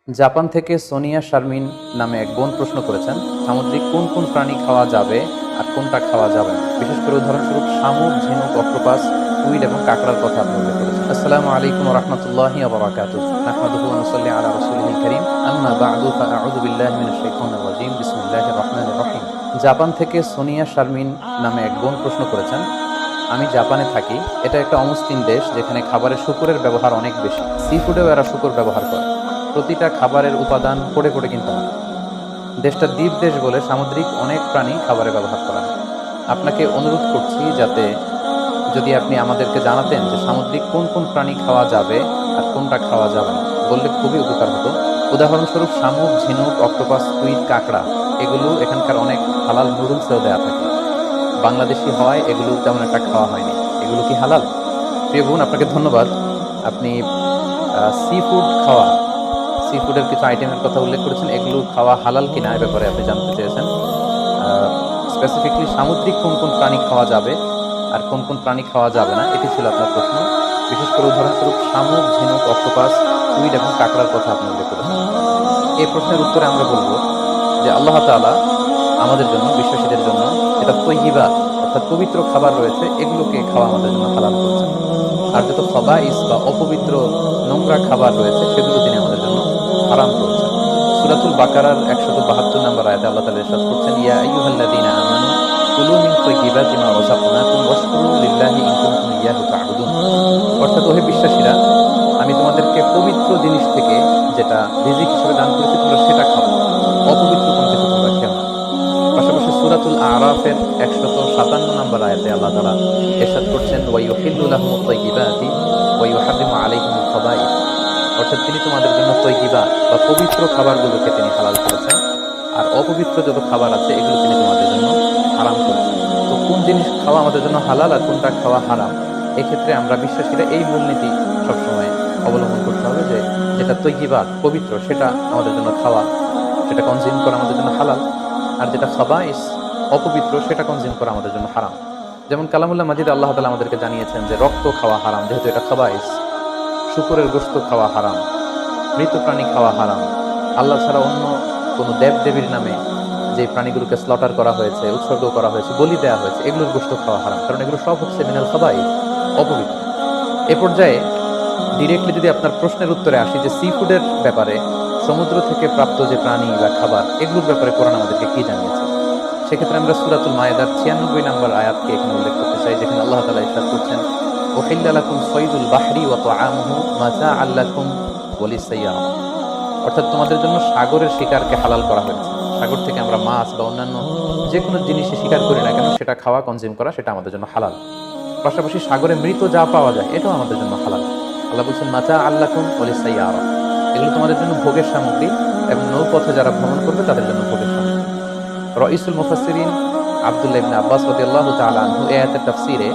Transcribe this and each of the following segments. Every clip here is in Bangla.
জাপান থেকে সোনিয়া শারমিন নামে এক বোন প্রশ্ন করেছেন, সামুদ্রিক কোন কোন প্রাণী খাওয়া যাবে আর কোনটা খাওয়া যাবে না। বিশেষ করে উদাহরণস্বরূপ শামুক, ঝিনুক, অক্টোপাস, উইড এবং কাঁকড়ার কথা আপনি উল্লেখ করেছেন। আসসালামু আলাইকুম ওয়া রাহমাতুল্লাহি ওয়া বারাকাতুহু। নাহমাদুহু ওয়া নুসাল্লি আলা রাসূলিহিল কারীম। আম্মা বা'দু ফাআউযু বিল্লাহি মিনাশ শাইতানির রাজীম। বিসমিল্লাহির রাহমানির রাহিম। জাপান থেকে সোনিয়া শারমিন নামে এক বোন প্রশ্ন করেছেন, আমি জাপানে থাকি। এটা একটা অমুসলিম দেশ যেখানে খাবারে শূকরের ব্যবহার অনেক বেশি। সি ফুডেও এরা শূকর ব্যবহার করে। প্রতিটা খাবারের উপাদান পড়ে পড়ে কিনতে হয়। দেশটা দ্বীপ দেশ বলে সামুদ্রিক অনেক প্রাণী খাবারে ব্যবহার করা হয়। আপনাকে অনুরোধ করছি যাতে যদি আপনি আমাদেরকে জানাতেন যে সামুদ্রিক কোন কোন প্রাণী খাওয়া যাবে আর কোনটা খাওয়া যাবে না, বললে খুবই উপকার হতো। উদাহরণস্বরূপ শামুক, ঝিনুক, অক্টোপাস, কুইড, কাঁকড়া এগুলো এখানকার অনেক হালাল নুডলসেও দেওয়া থাকে। বাংলাদেশি হওয়ায় এগুলো তেমন একটা খাওয়া হয়নি। এগুলো কি হালাল? প্রিয় বোন, আপনাকে ধন্যবাদ। আপনি সি ফুড খাওয়া, সি ফুডের কিছু আইটেমের কথা উল্লেখ করেছেন, এগুলো খাওয়া হালাল কিনা এ ব্যাপারে আপনি জানতে চেয়েছেন। স্পেসিফিকলি সামুদ্রিক কোন কোন প্রাণী খাওয়া যাবে আর কোন কোন প্রাণী খাওয়া যাবে না, এটি ছিল আপনার প্রশ্ন। বিশেষ করে উদাহরণস্বরূপ শামুক, ঝিনুক, অক্টোপাস, কুইড এবং কাঁকড়ার কথা আপনি উল্লেখ করেছেন। এই প্রশ্নের উত্তরে আমরা বলবো যে আল্লাহ তাআলা আমাদের জন্য, বিশ্বাসীদের জন্য যেটা তৈয়িবাত অর্থাৎ পবিত্র খাবার রয়েছে, এগুলোকে খাওয়া আমাদের জন্য হালাল করেছেন। আর যত খাবাইস বা অপবিত্র নোংরা খাবার রয়েছে সেগুলো তিনি আমাদের জন্য হারাম করেছেন। সূরাতুল বাকারার 172 নম্বর আয়াতে আল্লাহ তাআলা ইরশাদ করছেন, ইয়া আইয়ুহাল্লাযীনা আমানু কুলু মিন তাইয়্যিবাতি মা রাযাকনাকুম ওয়াশকুরু লিল্লাহি ইন কুনতুম ইয়্যাহু তা'বুদুন। অর্থাৎ ওহে বিশ্বাসীরা, আমি তোমাদেরকে পবিত্র জিনিস থেকে যেটা রিজিক হিসেবে দান করেছি তোমরা সেটা খাও, অপবিত্র কোনো কিছু তোমরা খেও না। পাশাপাশি সূরাতুল আরাফের 157 নম্বর আয়াতে আল্লাহ তাআলা ইরশাদ করছেন, ওয়া ইউহিল্লু লাহুমুত তাইয়্যিবাতি ওয়া ইউহাররিমু আলাইহিমুল খাবাইস। অর্থাৎ তিনি তোমাদের জন্য তৈয়িবাত বা পবিত্র খাবারগুলোকে তিনি হালাল করেছেন, আর অপবিত্র যত খাবার আছে এগুলো তিনি তোমাদের জন্য হারাম করেছেন। তো কোন জিনিস খাওয়া আমাদের জন্য হালাল আর কোনটা খাওয়া হারাম, এক্ষেত্রে আমরা বিশ্বাসীরা এই মূলনীতি সবসময় অবলম্বন করতে হবে যে যেটা তৈয়িবাত পবিত্র সেটা আমাদের জন্য খাওয়া, সেটা কনজিউম করা আমাদের জন্য হালাল, আর যেটা খাবাইস অপবিত্র সেটা কনজিউম করা আমাদের জন্য হারাম। যেমন কালামুল্লাহ মাজিদ আল্লাহ তাআলা আমাদেরকে জানিয়েছেন যে রক্ত খাওয়া হারাম, যেহেতু এটা খাবাইস। শুকরের গোশত খাওয়া হারাম, মৃত প্রাণী খাওয়া হারাম। আল্লাহ ছাড়া অন্য কোনো দেব দেবীর নামে যে প্রাণীগুলোকে স্লটার করা হয়েছে, উৎসর্গ করা হয়েছে, বলি দেওয়া হয়েছে, এগুলোর গোশত খাওয়া হারাম, কারণ এগুলো সব হচ্ছে মিনাল খাবাইস, অপবিত্র। এ পর্যায়ে ডিরেক্টলি যদি আপনার প্রশ্নের উত্তরে আসি যে সি ফুডের ব্যাপারে, সমুদ্র থেকে প্রাপ্ত যে প্রাণী বা খাবার এগুলোর ব্যাপারে কোরআন আমাদেরকে কি জানিয়েছে, সেক্ষেত্রে আমরা সূরাতুল মায়েদার 96 নম্বর আয়াতকে এখানে উল্লেখ করতে চাই, যেখানে আল্লাহ তাআলা ইরশাদ করছেন, উহিল্লা লাকুম সাইদুল বাহরি ওয়া তাআমুহু মাতাআল লাকুম ওয়া লিসাইয়ারা। অর্থাৎ তোমাদের জন্য সাগরের শিকারকে হালাল করা হয়েছে। সাগর থেকে আমরা মাছ বা অন্যান্য যে কোনো জিনিসই শিকার করি না কেন, সেটা খাওয়া, কনজিউম করা, সেটা আমাদের জন্য হালাল। পাশাপাশি সাগরে মৃত যা পাওয়া যায় এটাও আমাদের জন্য হালাল। আল্লাহ বলছেন মাতাআল লাকুম ওয়া লিসাইয়ারা, এগুলো তোমাদের জন্য ভোগের সামগ্রী এবং নৌপথে যারা ভ্রমণ করবে তাদের জন্য ভোগের সামগ্রী। রাইসুল মুফাসসিরিন আব্দুল্লাহ ইবনে আব্বাস রাদিয়াল্লাহু তাআলা আনহু এই আয়াতের তাফসীরে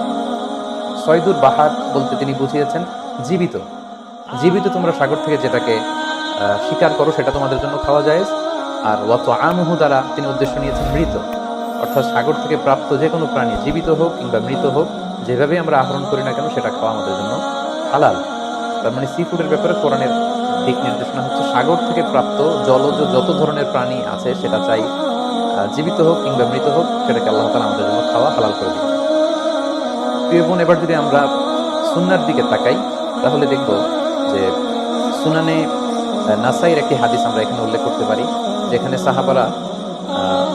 সয়দুল বাহার বলতে তিনি বুঝিয়েছেন জীবিত। জীবিত তোমরা সাগর থেকে যেটাকে শিকার করো সেটা তোমাদের জন্য খাওয়া যায়। আর ওয়া তাআমুহু দ্বারা তিনি উদ্দেশ্য নিয়েছেন মৃত, অর্থাৎ সাগর থেকে প্রাপ্ত যে কোনো প্রাণী, জীবিত হোক কিংবা মৃত হোক, যেভাবে আমরা আহরণ করি না কেন সেটা খাওয়া আমাদের জন্য হালাল। তার মানে সি ফুডের ব্যাপারে কোরআনের দিক নির্দেশনা হচ্ছে সাগর থেকে প্রাপ্ত জলজ যত ধরনের প্রাণী আছে, সেটা চাই জীবিত হোক কিংবা মৃত হোক, সেটাকে আল্লাহ তাআলা আমাদের জন্য খাওয়া হালাল করে দিয়েছে। প্রিয় বোন, এবার যদি আমরা সুন্নার দিকে তাকাই তাহলে দেখব যে সুনানে নাসাইর একটি হাদিস আমরা এখানে উল্লেখ করতে পারি, যেখানে সাহাবারা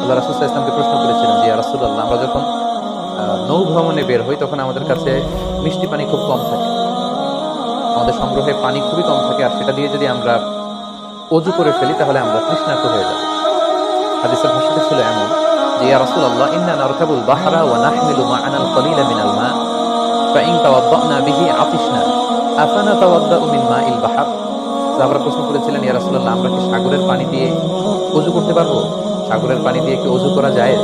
আল্লাহ রাসূল সাল্লাল্লাহু আলাইহি ওয়াসাল্লামকে প্রশ্ন করেছিলেন যে ইয়া রাসূলুল্লাহ, আমরা যখন নৌ ভ্রমণে বের হই তখন আমাদের কাছে মিষ্টি পানি খুব কম থাকে, আমাদের সংগ্রহে পানি খুবই কম থাকে, আর সেটা দিয়ে যদি আমরা ওযু করে ফেলি তাহলে আমরা তৃষ্ণার্ত হয়ে যাব। হাদিসের ভাষাটা ছিল এমন যে ইয়া রাসূলুল্লাহ, ইন্না নারকাবুল বাহরা ওয়া নাহমিলু মা'ানাল কলিলা মিনাল মা ফা ইন তাওয়াদ্দানা বিহি আতিশনা আফানা তাওয়াদ্দাউ মিন মাইল বাহর। সাহাবারা প্রশ্ন করেছিলেন, ইয়া রাসূলুল্লাহ, আমরা কি সাগরের পানি দিয়ে ওযু করতে পারবো? সাগরের পানি দিয়ে কি ওযু করা যায়?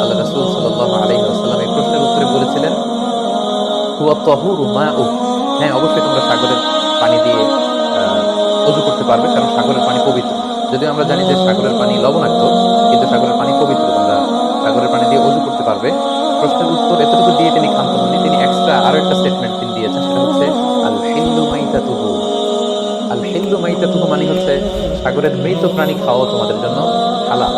আল্লাহ রাসূল সাল্লাল্লাহু আলাইহি ওয়াসাল্লাম এই প্রশ্নের উত্তরে বলেছিলেন, হুয়া তাহুরু মাউ, হ্যাঁ অবশ্যই তোমরা সাগরের পানি দিয়ে ওযু করতে পারবে, কারণ সাগরের পানি পবিত্র। যদিও আমরা জানি যে সাগরের পানি লবণাক্ত, কিন্তু সাগরের পানি পবিত্র, তোমরা সাগরের পানি দিয়ে ওযু করতে পারবে। প্রশ্নের উত্তর এতটুকু দিয়ে তিনি ক্ষান্ত হননি, তিনি এক্সট্রা আরো একটা স্টেটমেন্ট তিনি দিয়েছেন, সেটা হচ্ছে আল হিল্লু মাইতাতুহু। আল হিল্লু হিল্লু মাইতাতুহু মানে হচ্ছে সাগরের মৃত প্রাণী খাওয়াও তোমাদের জন্য হালাল।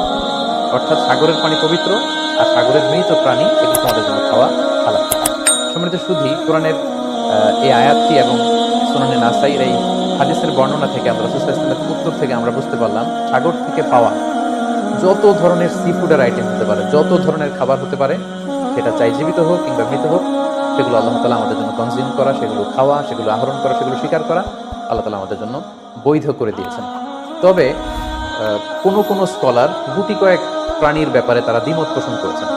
অর্থাৎ সাগরের পানি পবিত্র, আর সাগরের মৃত প্রাণী এগুলো তোমাদের জন্য খাওয়া হালাল। সম্মানিত শুধু কোরআনের এই আয়াতটি এবং সুনানে নাসাইর এই হাদিসের বর্ণনা থেকে আমরা রাসূল সাল্লাল্লাহু আলাইহি ওয়াসাল্লামের উত্তর থেকে আমরা বুঝতে পারলাম সাগর থেকে পাওয়া যত ধরনের সি ফুডের আইটেম হতে পারে, যত ধরনের খাবার হতে পারে, সেটা চাই জীবিত হোক কিংবা মৃত হোক, সেগুলো আল্লাহ তাআলা আমাদের জন্য কনজিউম করা, সেগুলো খাওয়া, সেগুলো আহরণ করা, সেগুলো শিকার করা আল্লাহ তাআলা আমাদের জন্য বৈধ করে দিয়েছেন। তবে কোনো স্কলার গুটি কয়েক প্রাণীর ব্যাপারে তারা দ্বিমত পোষণ করেছেন।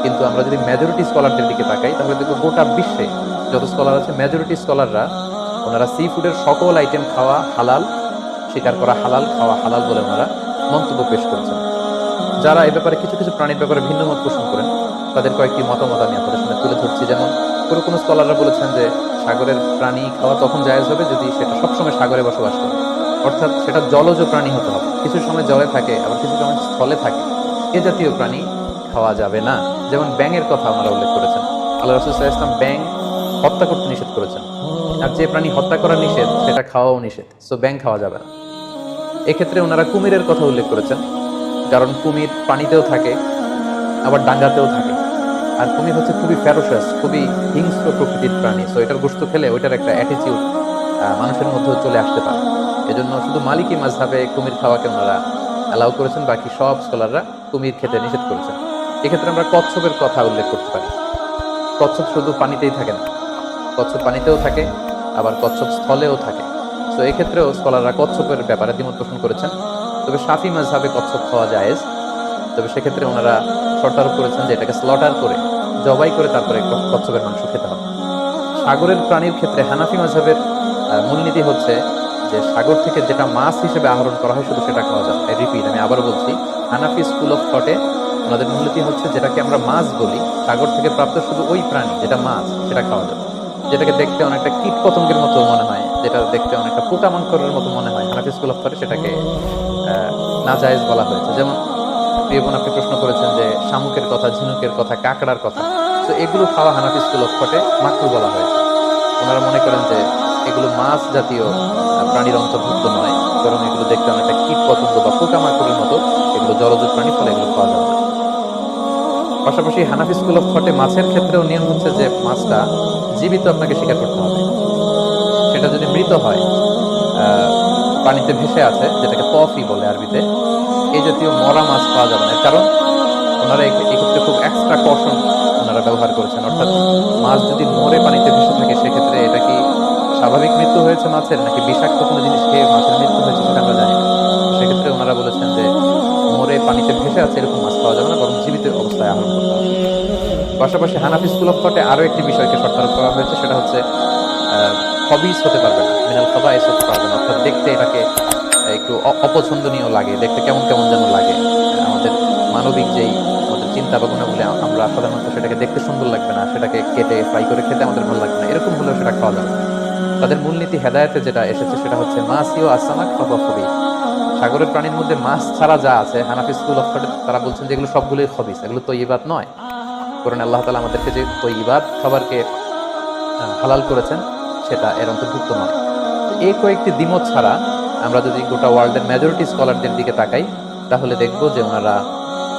কিন্তু আমরা যদি মেজরিটি স্কলারদের দিকে তাকাই তাহলে দেখব গোটা বিশ্বে যত স্কলার আছে মেজরিটি স্কলাররা ওনারা সি ফুডের সকল আইটেম খাওয়া হালাল, শিকার করা হালাল, খাওয়া হালাল বলে ওনারা মন্তব্য পেশ করেছেন। যারা এই ব্যাপারে কিছু কিছু প্রাণীর ব্যাপারে ভিন্ন মত পোষণ করেন তাদের কয়েকটি মতামত আমি আপনাদের সামনে তুলে ধরছি। যেমন কোনো স্কলাররা বলেছেন যে সাগরের প্রাণী খাওয়া তখন জায়েজ হবে যদি সেটা সবসময় সাগরে বসবাস করে, অর্থাৎ সেটা জলজ প্রাণী হতে হবে, কিছু সময় জলে থাকে আবার কিছু সময় স্থলে থাকে, এ জাতীয় প্রাণী খাওয়া যাবে না। যেমন ব্যাঙের কথা ওনারা উল্লেখ করেছেন, আল্লাহ রাসূল সাল্লাল্লাহু আলাইহি ওয়াসাল্লাম ব্যাঙ হত্যা করতে নিষেধ করেছেন, আর যে প্রাণী হত্যা করা নিষেধ সেটা খাওয়াও নিষেধ, সো ব্যাঙ খাওয়া যাবে না। এক্ষেত্রে ওনারা কুমিরের কথা উল্লেখ করেছেন, কারণ কুমির পানিতেও থাকে আবার ডাঙ্গাতেও থাকে, আর কুমির হচ্ছে খুবই ফেরোশাস, খুবই হিংস্র প্রকৃতির প্রাণী, সো এটার গোশত খেলে ওইটার একটা অ্যাটিটিউড মানুষের মধ্যেও চলে আসতে পারে। এজন্য শুধু মালিকি মাযহাবে কুমির খাওয়াকে ওনারা অ্যালাউ করেছেন, বাকি সব স্কলাররা কুমির খেতে নিষেধ করেছেন। এক্ষেত্রে আমরা কচ্ছপের কথা উল্লেখ করতে পারি। কচ্ছপ শুধু পানিতেই থাকে না, কচ্ছপ পানিতেও থাকে আবার কচ্ছপ স্থলেও থাকে, তো এক্ষেত্রেও স্কলাররা কচ্ছপের ব্যাপারে দ্বিমত পোষণ করেছেন। তবে শাফি মাযহাবে কচ্ছপ খাওয়া জায়েজ, তবে সেক্ষেত্রে ওনারা শর্ত আরোপ করেছেন যে এটাকে স্লটার করে জবাই করে তারপরে কচ্ছপের মাংস খেতে হবে। সাগরের প্রাণীর ক্ষেত্রে হানাফি মাযহাবের মূলনীতি হচ্ছে যে সাগর থেকে যেটা মাছ হিসেবে আহরণ করা হয় শুধু সেটা খাওয়া যাবে। আমি আবারও বলছি, হানাফি স্কুল অফ থটে ওনাদের মূলনীতি হচ্ছে যেটাকে আমরা মাছ বলি, সাগর থেকে প্রাপ্ত শুধু ওই প্রাণী যেটা মাছ সেটা খাওয়া যাবে। যেটাকে দেখতে অনেকটা কীট পতঙ্গের মতো মনে হয়, যেটা দেখতে অনেকটা পোকামাকড়ের মতো মনে হয়, হানাফি স্কুল অফ থটে সেটাকে নাজায়েজ বলা হয়েছে। যেমন প্রিয় বোন আপনি প্রশ্ন করেছেন যে শামুকের কথা, ঝিনুকের কথা, কাঁকড়ার কথা, তো এগুলো খাওয়া হানাফি স্কুল অফ থটে মাকরুহ বলা হয়েছে। ওনারা মনে করেন যে এগুলো মাছ জাতীয় প্রাণীর অন্তর্ভুক্ত নয়, বরং এগুলো দেখতে অনেকটা কীট পতঙ্গ বা পোকামাকড়ের মতো, এগুলো জলজ প্রাণী, ফলে এগুলো খাওয়া যাবে না। পাশাপাশি হানাফি স্কুল অফ থটে মাছের ক্ষেত্রেও নিয়ম হচ্ছে যে মাছটা জীবিত আপনাকে শিকার করতে হবে। সেটা যদি মৃত হয়, পানিতে ভেসে আছে, যেটাকে তফি বলে আরবিতে, এই জাতীয় মরা মাছ খাওয়া যাবে না। কারণ ওনারা এক্ষেত্রে খুব এক্সট্রা কশন ওনারা ব্যবহার করেছেন, অর্থাৎ মাছ যদি মরে পানিতে ভেসে থাকে সেক্ষেত্রে এটা কি স্বাভাবিক মৃত্যু হয়েছে মাছের, নাকি বিষাক্ত কোনো জিনিস খেয়ে মাছের মৃত্যু হয়েছে সেটা আমরা জানি না। সেক্ষেত্রে ওনারা বলেছেন যে মরে পানিতে ভেসে আছে এরকম মাছ খাওয়া যাবে না, বরং জীবিত অবস্থায় আহরণ করতে হবে। পাশাপাশি হানাফি স্কুল অফ থটে আরও একটি বিষয়কে শর্ত আরোপ করা হয়েছে, সেটা হচ্ছে খবিস হতে পারবে না, মিনাল খাবাইস হতে পারবে না, অর্থাৎ দেখতে এটাকে একটু অপছন্দনীয় লাগে, দেখতে কেমন কেমন যেন লাগে। আমাদের মানবিক যেই আমাদের চিন্তা বা গুণাবলী, আমরা সাধারণত সেটাকে দেখতে সুন্দর লাগবে না, সেটাকে কেটে ফ্রাই করে খেতে আমাদের ভালো লাগবে না, এরকম হলেও সেটা খাওয়া যাবে। তাদের মূলনীতি হেদায়েতে যেটা এসেছে সেটা হচ্ছে মাসিও আসামাক ফাহুয়া খবিস। সাগরের প্রাণীর মধ্যে মাছ ছাড়া যা আছে হানাফি স্কুল অফ থটে তারা বলছেন যে এগুলো সবগুলোই খবিস, এগুলো তৈয়বাত নয়। কারণ আল্লাহ তাআলা আমাদেরকে যে তৈয়বাত খাবারকে হালাল করেছেন সেটা এর অন্তর্ভুক্ত নয়। এই কয়েকটি দ্বিমত ছাড়া আমরা যদি গোটা ওয়ার্ল্ডের মেজরিটি স্কলারদের দিকে তাকাই তাহলে দেখব যে ওনারা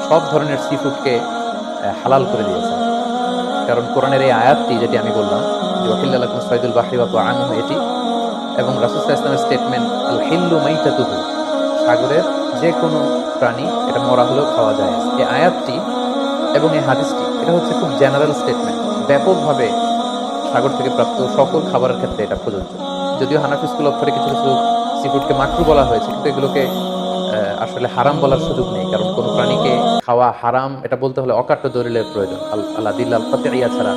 সব ধরনের সি ফুডকে হালাল করে দিয়েছেন। কারণ কোরআনের এই আয়াতটি যেটি আমি বললাম যে ওয়াহিল্লা লাকুম সাইদুল বাহরি ওয়া তুআমুহু, এটি এবং রাসূল সাল্লাল্লাহু আলাইহি ওয়াসাল্লামের স্টেটমেন্ট আল হিল্লু মাইতাতুহু, সাগরের যে কোনো প্রাণী এটা মরা হলেও খাওয়া যায়, এই আয়াতটি এবং এই হাদিসটি এটা হচ্ছে খুব জেনারেল স্টেটমেন্ট, ব্যাপকভাবে সাগর থেকে প্রাপ্ত সকল খাবারের ক্ষেত্রে এটা প্রযোজ্য। যদিও হানাফি স্কুল অফ থটে কিছু কিছু সি ফুডকে মাকরুহ বলা হয়েছে, কিন্তু এগুলোকে আসলে হারাম বলার সুযোগ নেই, কারণ কোনো প্রাণীকে খাওয়া হারাম এটা বলতে হলে অকাট্য দলিলের প্রয়োজন। আল্লাহ দিল্লাল ফাতিহা ছাড়া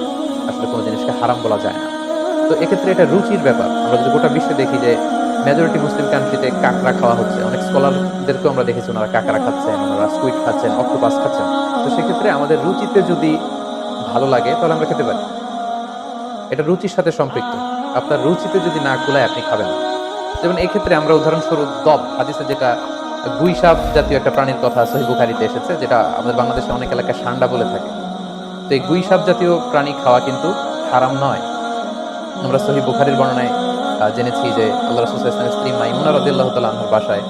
আসলে কোনো জিনিসকে হারাম বলা যায় না। তো এক্ষেত্রে এটা রুচির ব্যাপার। আমরা যদি গোটা বিশ্বে দেখি যে মেজরিটি মুসলিম কান্ট্রিতে কাঁকড়া খাওয়া হচ্ছে, অনেক স্কলারদেরকেও আমরা দেখেছি ওনারা কাঁকড়া খাচ্ছেন, ওনারা স্কুইড খাচ্ছেন, অক্টোপাস খাচ্ছেন। তো সেক্ষেত্রে আমাদের রুচিতে যদি ভালো লাগে তাহলে আমরা খেতে পারি, এটা রুচির সাথে সম্পৃক্ত। আপনার রুচিতে যদি না কুলায় আপনি খাবেন না। যেমন এই ক্ষেত্রে আমরা উদাহরণস্বরূপ দব, হাদিসে যেটা গুইসাপ জাতীয় একটা প্রাণীর কথা সহিহ বুখারীতে এসেছে, যেটা আমাদের বাংলাদেশে অনেক এলাকায় সান্ডা বলে থাকে। তো এই গুইসাপ জাতীয় প্রাণী খাওয়া কিন্তু হারাম নয়। আমরা সহিহ বুখারীর বর্ণনায় জেনেছি যে আল্লাহ রাসূল সাল্লাল্লাহু আলাইহি ওয়াসাল্লামের স্ত্রী মাইমুনা রাদিয়াল্লাহু তাআলা আনহার বাসায়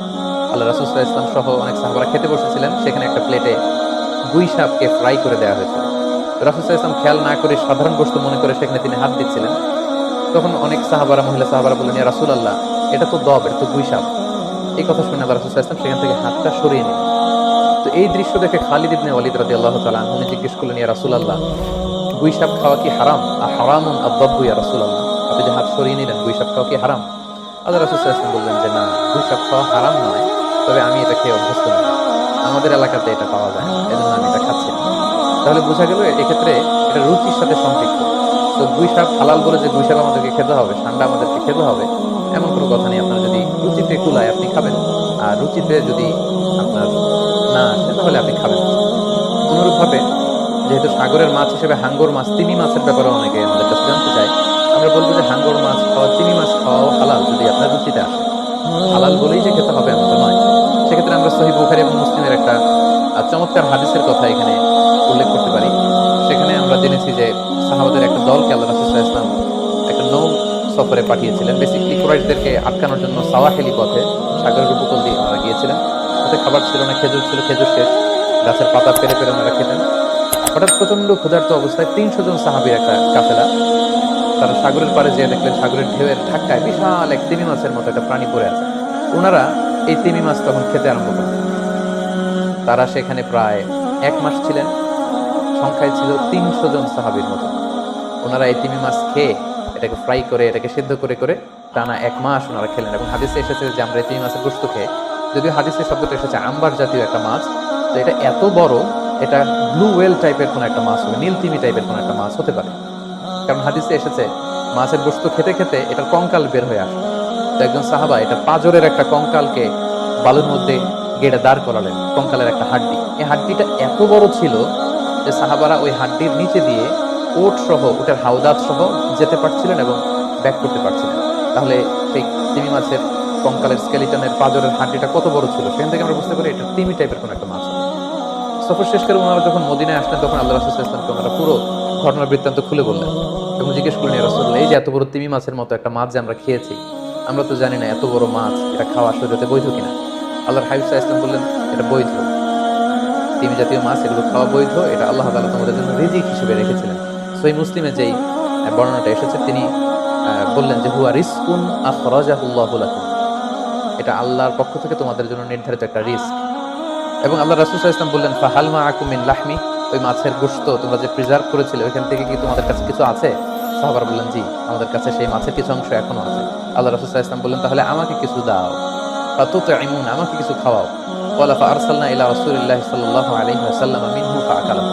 আল্লাহ রাসূল সাল্লাল্লাহু আলাইহি ওয়াসাল্লাম সহ অনেক সাহাবারা খেতে বসেছিলেন। সেখানে একটা প্লেটে গুই সাপকে ফ্রাই করে দেওয়া হয়েছিল। রাসূল সাল্লাল্লাহু আলাইহি ওয়াসাল্লাম খেয়াল না করে সাধারণ গোশত মনে করে সেখানে তিনি হাত দিচ্ছিলেন। তখন অনেক সাহাবারা, মহিলা সাহাবারা বললেন, ইয়া রাসূলুল্লাহ, এটা তো দব, এটা তো গুই সাপ। এই কথা শুনে আল্লাহ রাসূল সাল্লাল্লাহু আলাইহি ওয়াসাল্লাম সেখান থেকে হাতটা সরিয়ে নিলেন। তো এই দৃশ্য দেখে খালিদ ইবনে ওয়ালিদ রাদিয়াল্লাহু তাআলা আনহু জিজ্ঞেস করলেন, ইয়া রাসূলুল্লাহ, গুই সাপ খাওয়া কি হারাম? হারামুন আদ-দাব্বু ইয়া রাসূলুল্লাহ। আপনি যে হাত সরিয়ে নিলেন, গুই সাপ খাওয়া কি হারাম? আল্লাহ রাসূল সাল্লাল্লাহু আলাইহি ওয়াসাল্লাম বললেন যে না, গুই সাপ খাওয়া হারাম নয়, তবে আমি এটা খেয়ে অভ্যস্ত নই, আমাদের এলাকাতে এটা পাওয়া যায় না, এজন্য আমি এটা খাচ্ছি না। তাহলে বোঝা গেল এক্ষেত্রে এটা রুচির সাথে সম্পৃক্ত। তো গুই সাপ হালাল বলে যে গুই সাপ আমাদেরকে খেতে হবে, ঠান্ডা আমাদেরকে খেতে হবে, এমন কোনো কথা নেই। আপনার যদি রুচিতে কুলায় আপনি খাবেন, আর রুচিতে যদি আপনার না আসে তাহলে আপনি খাবেন। অনুরূপভাবে যেহেতু সাগরের মাছ হিসেবে হাঙ্গর মাছ, তিমি মাছের ব্যাপারে অনেকে আমাদের কাছে জানতে চায়, আমরা বলবো যে হাঙ্গর মাছ খাওয়া, তিমি মাছ খাওয়াও হালাল যদি আপনার রুচিতে আসে। হালাল বলেই যে খেতে হবে এমন তো নয়। সেক্ষেত্রে আমরা সহিহ বুখারী এবং মুসলিমের একটা চমৎকার হাদিসের কথা এখানে উল্লেখ করতে পারি। সেখানে আমরা জেনেছি যে সাহাবাদের একটা দলকে আল্লাহ রাসূল সাল্লাল্লাহু আলাইহি ওয়াসাল্লাম একটা নৌ সফরে পাঠিয়েছিলেন। বেসিক্যালি কুরাইশদেরকে আটকানোর জন্য সাওয়াহিলি পথে সাগরের উপকূল দিয়ে ওনারা গিয়েছিলেন। হাতে খাবার ছিল না, খেজুর ছিল, খেজুর শেষ, গাছের পাতা পেরে পেরে ওনারা খেতেন। হঠাৎ প্রচন্ড ক্ষুধার্ত অবস্থায় 300 জন সাহাবীর একটা কাফেলা, তারা সাগরের পাড়ে যেয়ে দেখলেন সাগরের ঢেউয়ের ধাক্কায় বিশাল এক তিমি মাছের মতো একটা প্রাণী পড়ে আছে। ওনারা এই তিমি মাছ তখন খেতে আরম্ভ করলেন। তারা সেখানে প্রায় 1 মাস ছিলেন, সংখ্যায় ছিল 300 জন সাহাবীর মতো। ওনারা এই তিমি মাছ খেয়ে এটাকে ফ্রাই করে, এটাকে সিদ্ধ করে করে টানা 1 মাস ওনারা খেলেন। এবং হাদিসে এসেছে যে আমরা এই তিমি মাছের গোশত খেয়ে, যদিও হাদিসের শব্দটা এসেছে আম্বার জাতীয় একটা মাছ, তো এটা এত বড়, এটা ব্লু ওয়েল টাইপের কোনো একটা মাছ হবে, নীল তিমি টাইপের কোনো একটা মাছ হতে পারে। কারণ হাদিসে এসেছে মাছের গোশত খেতে খেতে এটার কঙ্কাল বের হয়ে আসে। তো একজন সাহাবা এটা পাজরের একটা কঙ্কালকে বালুর মধ্যে গেড়ে দাঁড় করালেন, কঙ্কালের একটা হাড্ডি। এই হাড্ডিটা এত বড় ছিল যে সাহাবারা ওই হাড্ডির নিচে দিয়ে ওট সহ, ওটার হাওদাত সহ যেতে পারছিলেন এবং ব্যাক করতে পারছিলেন। তাহলে সেই তিমি মাছের কঙ্কালের স্কেলিটনের পাজরের হাড্ডিটা কত বড় ছিল, সেখান থেকে আমরা বুঝতে পারি এটা তিমি টাইপের কোনো একটা মাছ। সফর শেষ করে ওনারা যখন মদিনায় আসলেন, তখন আল্লাহ রাসূল সাল্লাল্লাহু আলাইহি ওয়াসাল্লামকে ওনারা পুরো ঘটনার বৃত্তান্ত খুলে বললেন এবং জিজ্ঞেস করলেন, ইয়া রাসূলুল্লাহ, এই যে এত বড় তিমি মাছের মতো একটা মাছ যে আমরা খেয়েছি, আমরা তো জানি না এত বড় মাছ এটা খাওয়া শরীয়তে বৈধ কিনা। আল্লাহর হাবিব সাল্লাল্লাহু আলাইহি ওয়াসাল্লাম বললেন, এটা বৈধ, তিমি জাতীয় মাছ এগুলো খাওয়া বৈধ, এটা আল্লাহ তাআলা তোমাদের জন্য রিজিক হিসেবে রেখেছিলেন। সহিহ মুসলিমে যেই বর্ণনাটা এসেছে, তিনি বললেন যে হুয়া রিজকুন আখরাজাহুল্লাহু লাকুম, এটা আল্লাহর পক্ষ থেকে তোমাদের জন্য নির্ধারিত একটা রিস্ক। এবং আল্লাহ রাসূল সাল্লাল্লাহু আলাইহি ওয়াসাল্লাম বললেন, ফাহাল মাআকুম মিন লাহমি, ওই মাছের গোশত তোমরা যে প্রিজার্ভ করেছিলে ওইখান থেকে কি তোমাদের কাছে কিছু আছে? সাহাবারা বললেন, জি, আমাদের কাছে সেই মাছের কিছু অংশ এখনো আছে। আল্লাহ রাসূল সাল্লাল্লাহু আলাইহি ওয়াসাল্লাম বললেন, তাহলে আমাকে কিছু দাও, ফাতুতঈমুন, আমাকে কিছু খাওয়াও। ক্বালা ফাআরসালনা ইলা রাসূলিল্লাহি সাল্লাল্লাহু আলাইহি ওয়াসাল্লাম মিনহু ফাআকালাহু,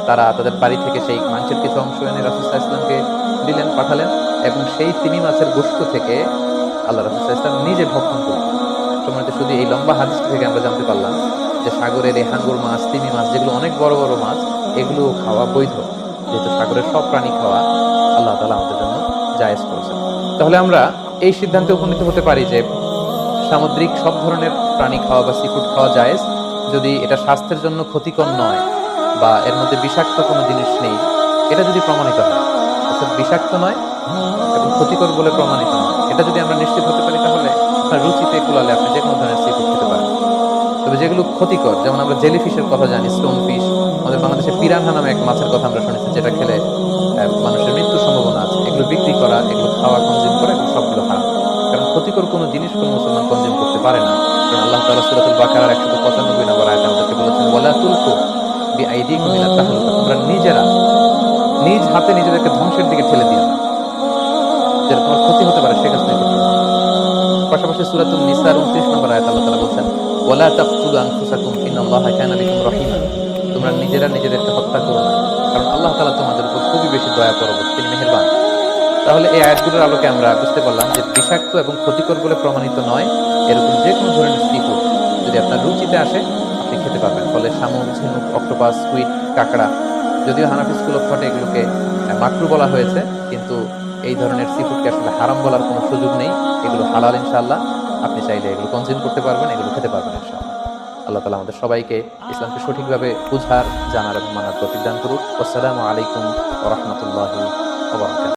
তারা তাদের বাড়ি থেকে সেই মাংসের কিছু অংশ এনে রাসূল সাল্লাল্লাহু আলাইহি ওয়াসাল্লামকে দিলেন, পাঠালেন, এবং সেই তিমি মাছের গোশত থেকে আল্লাহ রাসূল সাল্লাল্লাহু আলাইহি ওয়াসাল্লাম নিজে ভক্ষণ করলেন। সম্মানিত, শুধু এই লম্বা হাদিস থেকে আমরা জানতে পারলাম যে সাগরের এই হাঙ্গর মাছ, তিমি মাছ, যেগুলো অনেক বড় বড় মাছ, এগুলো খাওয়া বৈধ, যেহেতু সাগরের সব প্রাণী খাওয়া আল্লাহ তাআলা আমাদের জন্য জায়েজ করেছেন। তাহলে আমরা এই সিদ্ধান্তে উপনীত হতে পারি যে সামুদ্রিক সব ধরনের প্রাণী খাওয়া বা সি ফুড খাওয়া জায়েজ, যদি এটা স্বাস্থ্যের জন্য ক্ষতিকর নয় বা এর মধ্যে বিষাক্ত কোনো জিনিস নেই, এটা যদি প্রমাণিত হয়, অর্থাৎ বিষাক্ত নয় এবং ক্ষতিকর বলে প্রমাণিত নয়, এটা যদি আমরা নিশ্চিত হতে পারি, তাহলে আপনার রুচিতে কুলালে আপনি যে কোনো ধরনের সি ফুড খেতে পারেন। তবে যেগুলো ক্ষতিকর, যেমন আমরা জেলিফিশের কথা জানি, স্টোন ফিশ, আমাদের বাংলাদেশে পিরানহা নামে এক মাছের কথা আমরা শুনেছি, যেটা খেলে মানুষের মৃত্যুর সম্ভাবনা আছে, এগুলো বিক্রি করা, এগুলো খাওয়া, কনজিউম করা, এগুলো সবগুলো হারাম। কারণ ক্ষতিকর কোনো জিনিস কোনো মুসলমান কনজিউম করতে পারে না। কারণ আল্লাহ তাআলা সূরাতুল বাকারার 195 নম্বর আয়াতে আমাদেরকে বলেছেন, ওয়ালা তুলকু বিআইদিকুম ইলা তাহলুকা, তোমরা নিজেরা নিজ হাতে নিজেদেরকে ধ্বংসের দিকে ঠেলে দিও না, যেটা তোমার ক্ষতি হতে পারে সে কাজ তুমি করতে পারো। পাশাপাশি সূরাতুন নিসার 29 নম্বর আয়াতে আল্লাহ তাআলা বলেছেন, ওয়ালা তাকতুলু আনফুসাকুম ইন্নাল্লাহা কানা বিকুম রহিমা, তোমরা নিজেরা নিজেদেরকে হত্যা করো না, কারণ আল্লাহ তাআলা তোমাদের উপর খুবই বেশি দয়া করবেন, তিনি মেহেরবান। তাহলে এই আয়াতগুলোর আলোকে আমরা বুঝতে পারলাম যে বিষাক্ত এবং ক্ষতিকর বলে প্রমাণিত নয় এরকম যে কোনো ধরনের সি ফুড যদি আপনার রুচিতে আসে আপনি খেতে পারবেন। ফলে শামুক, ঝিনুক, অক্টোপাস, স্কুইড, কাঁকড়া, যদিও হানাফি স্কুল অফ থটে এগুলোকে মাকরু বলা হয়েছে, কিন্তু এই ধরনের সি ফুডকে আসলে হারাম বলার কোনো সুযোগ নেই। এগুলো হালাল ইনশাআল্লাহ, আপনি চাইলে এগুলো কনজিউম করতে পারবেন, এগুলো খেতে পারবেন ইনশাআল্লাহ। আল্লাহ তাআলা আমাদের সবাইকে ইসলামকে সঠিকভাবে বুঝার, জানার এবং মানার তৌফিক দান করুন। আসসালামু আলাইকুম ওয়া রাহমাতুল্লাহি ওয়া বারাকাতুহু।